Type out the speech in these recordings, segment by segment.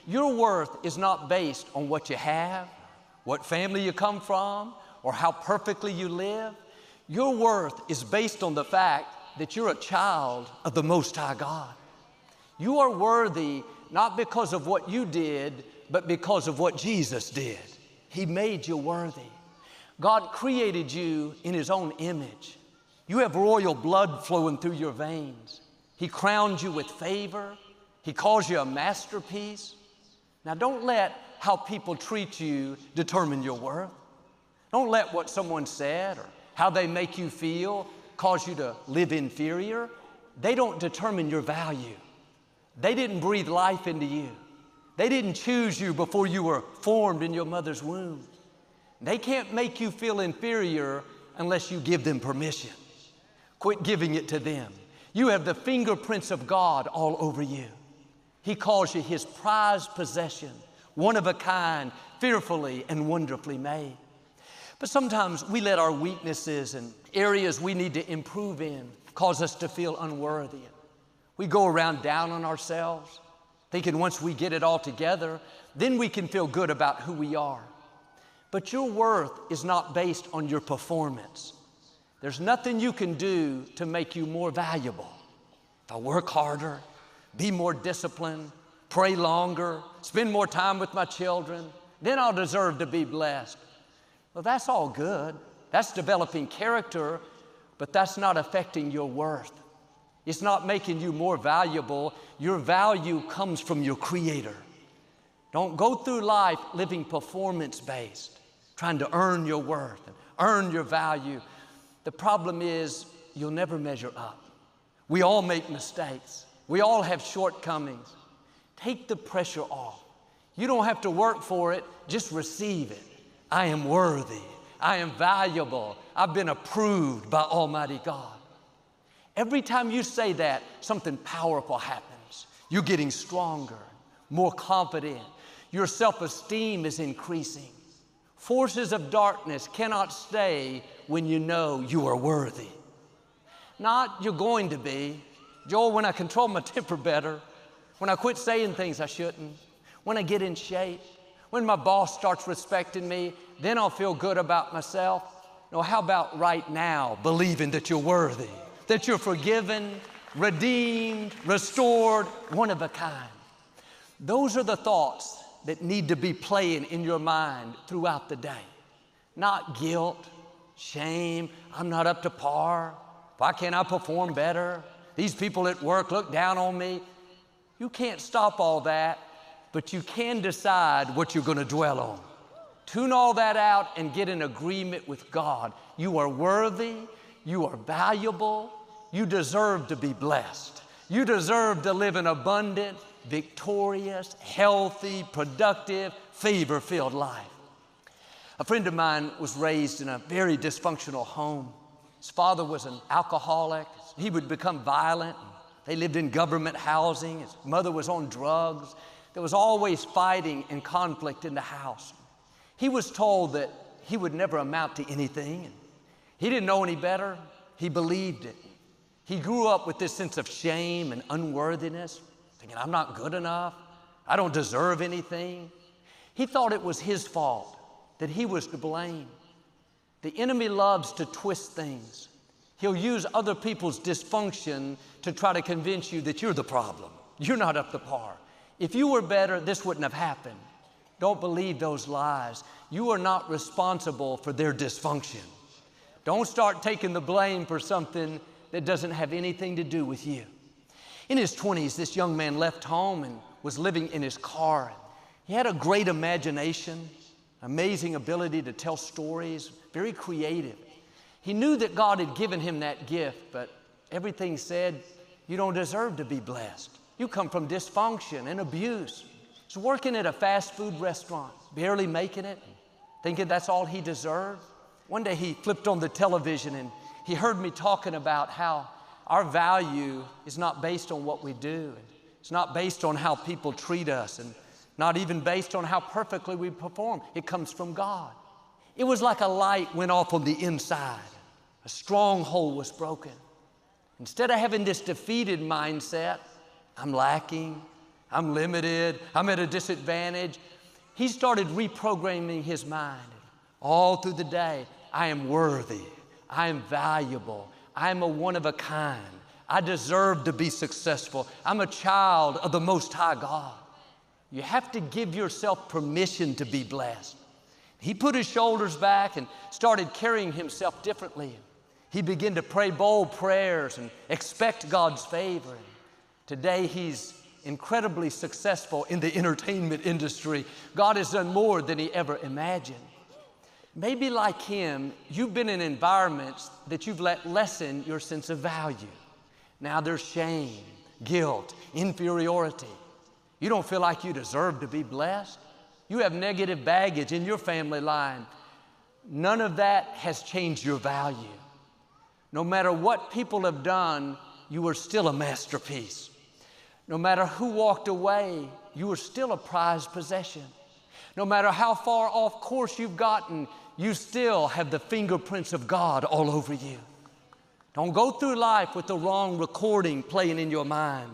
Your worth is not based on what you have, what family you come from, or how perfectly you live. Your worth is based on the fact that you're a child of the Most High God. You are worthy not because of what you did, but because of what Jesus did. He made you worthy. God created you in His own image. You have royal blood flowing through your veins. He crowned you with favor. He calls you a masterpiece. Now, don't let how people treat you determine your worth. Don't let what someone said or how they make you feel cause you to live inferior. They don't determine your value. They didn't breathe life into you. They didn't choose you before you were formed in your mother's womb. They can't make you feel inferior unless you give them permission. Quit giving it to them. You have the fingerprints of God all over you. He calls you His prized possession, one of a kind, fearfully and wonderfully made. But sometimes we let our weaknesses and areas we need to improve in cause us to feel unworthy. We go around down on ourselves, thinking once we get it all together, then we can feel good about who we are. But your worth is not based on your performance. There's nothing you can do to make you more valuable. If I work harder, be more disciplined, pray longer, spend more time with my children, then I'll deserve to be blessed. Well, that's all good. That's developing character, but that's not affecting your worth. It's not making you more valuable. Your value comes from your Creator. Don't go through life living performance-based, trying to earn your worth and earn your value. The problem is you'll never measure up. We all make mistakes. We all have shortcomings. Take the pressure off. You don't have to work for it, just receive it. I am worthy. I am valuable. I've been approved by Almighty God. Every time you say that, something powerful happens. You're getting stronger, more confident. Your self-esteem is increasing. Forces of darkness cannot stay when you know you are worthy. Not you're going to be. Joel, when I control my temper better, when I quit saying things I shouldn't, when I get in shape, when my boss starts respecting me, then I'll feel good about myself. No, how about right now, believing that you're worthy, that you're forgiven, redeemed, restored, one of a kind. Those are the thoughts that need to be playing in your mind throughout the day. Not guilt, shame, I'm not up to par. Why can't I perform better? These people at work look down on me. You can't stop all that, but you can decide what you're going to dwell on. Tune all that out and get in agreement with God. You are worthy. You are valuable. You deserve to be blessed. You deserve to live an abundant, victorious, healthy, productive, favor-filled life. A friend of mine was raised in a very dysfunctional home. His father was an alcoholic. He would become violent. They lived in government housing. His mother was on drugs. There was always fighting and conflict in the house. He was told that he would never amount to anything. He didn't know any better. He believed it. He grew up with this sense of shame and unworthiness, thinking, I'm not good enough. I don't deserve anything. He thought it was his fault, that he was to blame. The enemy loves to twist things. He'll use other people's dysfunction to try to convince you that you're the problem. You're not up to par. If you were better, this wouldn't have happened. Don't believe those lies. You are not responsible for their dysfunction. Don't start taking the blame for something that doesn't have anything to do with you. In his 20s, this young man left home and was living in his car. He had a great imagination, amazing ability to tell stories, very creative. He knew that God had given him that gift, but everything said, you don't deserve to be blessed. You come from dysfunction and abuse. He's working at a fast food restaurant, barely making it, thinking that's all he deserved. One day he flipped on the television and he heard me talking about how our value is not based on what we do. It's not based on how people treat us and not even based on how perfectly we perform. It comes from God. It was like a light went off on the inside. A stronghold was broken. Instead of having this defeated mindset, I'm lacking, I'm limited, I'm at a disadvantage. He started reprogramming his mind. All through the day, I am worthy, I am valuable, I am a one of a kind. I deserve to be successful. I'm a child of the Most High God. You have to give yourself permission to be blessed. He put his shoulders back and started carrying himself differently. He began to pray bold prayers and expect God's favor. Today, he's incredibly successful in the entertainment industry. God has done more than he ever imagined. Maybe like him, you've been in environments that you've let lessen your sense of value. Now there's shame, guilt, inferiority. You don't feel like you deserve to be blessed. You have negative baggage in your family line. None of that has changed your value. No matter what people have done, you are still a masterpiece. No matter who walked away, you are still a prized possession. No matter how far off course you've gotten, you still have the fingerprints of God all over you. Don't go through life with the wrong recording playing in your mind.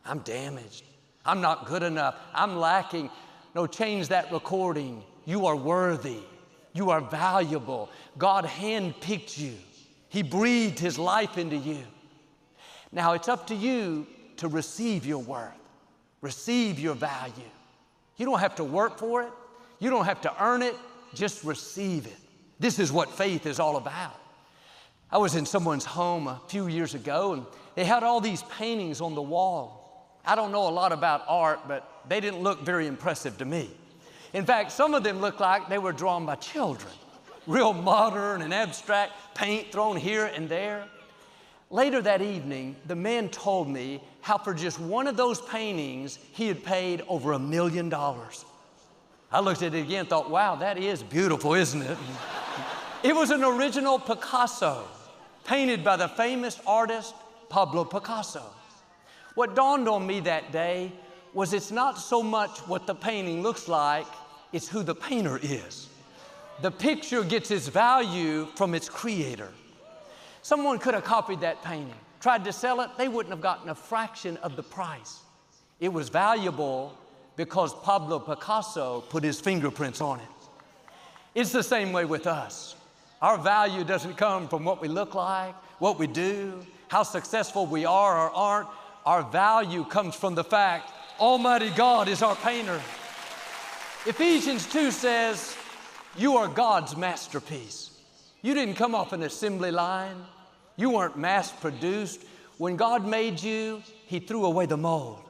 I'm damaged. I'm not good enough. I'm lacking. No, change that recording. You are worthy. You are valuable. God handpicked you. He breathed his life into you. Now it's up to you to receive your worth, receive your value. You don't have to work for it. You don't have to earn it. Just receive it. This is what faith is all about. I was in someone's home a few years ago, and they had all these paintings on the wall. I don't know a lot about art, but they didn't look very impressive to me. In fact, some of them looked like they were drawn by children. Real modern and abstract paint thrown here and there. Later that evening, the man told me how for just one of those paintings, he had paid over $1 million. I looked at it again and thought, wow, that is beautiful, isn't it? It was an original Picasso, painted by the famous artist Pablo Picasso. What dawned on me that day was it's not so much what the painting looks like, it's who the painter is. The picture gets its value from its creator. Someone could have copied that painting, tried to sell it, they wouldn't have gotten a fraction of the price. It was valuable because Pablo Picasso put his fingerprints on it. It's the same way with us. Our value doesn't come from what we look like, what we do, how successful we are or aren't. Our value comes from the fact Almighty God is our painter. Ephesians 2 says, you are God's masterpiece. You didn't come off an assembly line. You weren't mass produced. When God made you, he threw away the mold.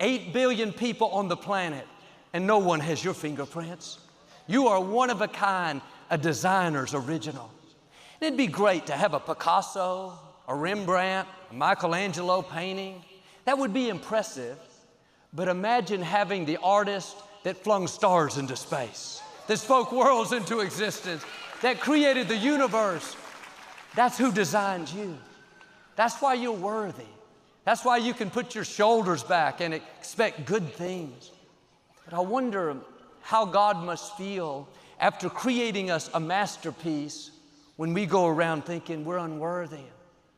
8 billion people on the planet, and no one has your fingerprints. You are one of a kind, a designer's original. And it'd be great to have a Picasso, a Rembrandt, a Michelangelo painting. That would be impressive. But imagine having the artist that flung stars into space, that spoke worlds into existence, that created the universe. That's who designed you. That's why you're worthy. That's why you can put your shoulders back and expect good things. But I wonder how God must feel after creating us a masterpiece when we go around thinking we're unworthy.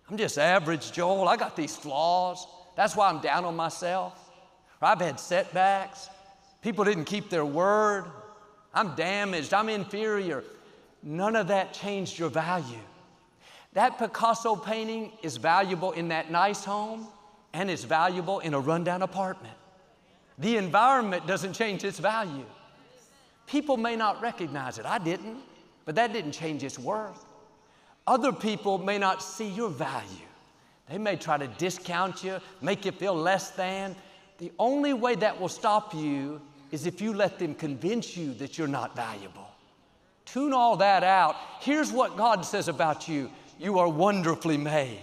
I'm just average, Joel. I got these flaws. That's why I'm down on myself. Or I've had setbacks. People didn't keep their word. I'm damaged. I'm inferior. None of that changed your value. That Picasso painting is valuable in that nice home, and it's valuable in a rundown apartment. The environment doesn't change its value. People may not recognize it. I didn't, but that didn't change its worth. Other people may not see your value. They may try to discount you, make you feel less than. The only way that will stop you is if you let them convince you that you're not valuable. Tune all that out. Here's what God says about you. You are wonderfully made.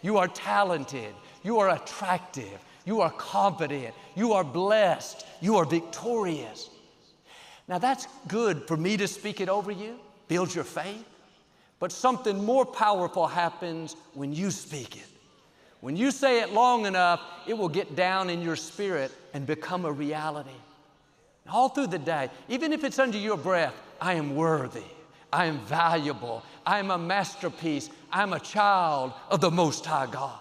You are talented. You are attractive. You are confident. You are blessed. You are victorious. Now that's good for me to speak it over you, build your faith. But something more powerful happens when you speak it. When you say it long enough, it will get down in your spirit and become a reality. All through the day, even if it's under your breath, I am worthy. I am valuable. I am a masterpiece. I'm a child of the Most High God.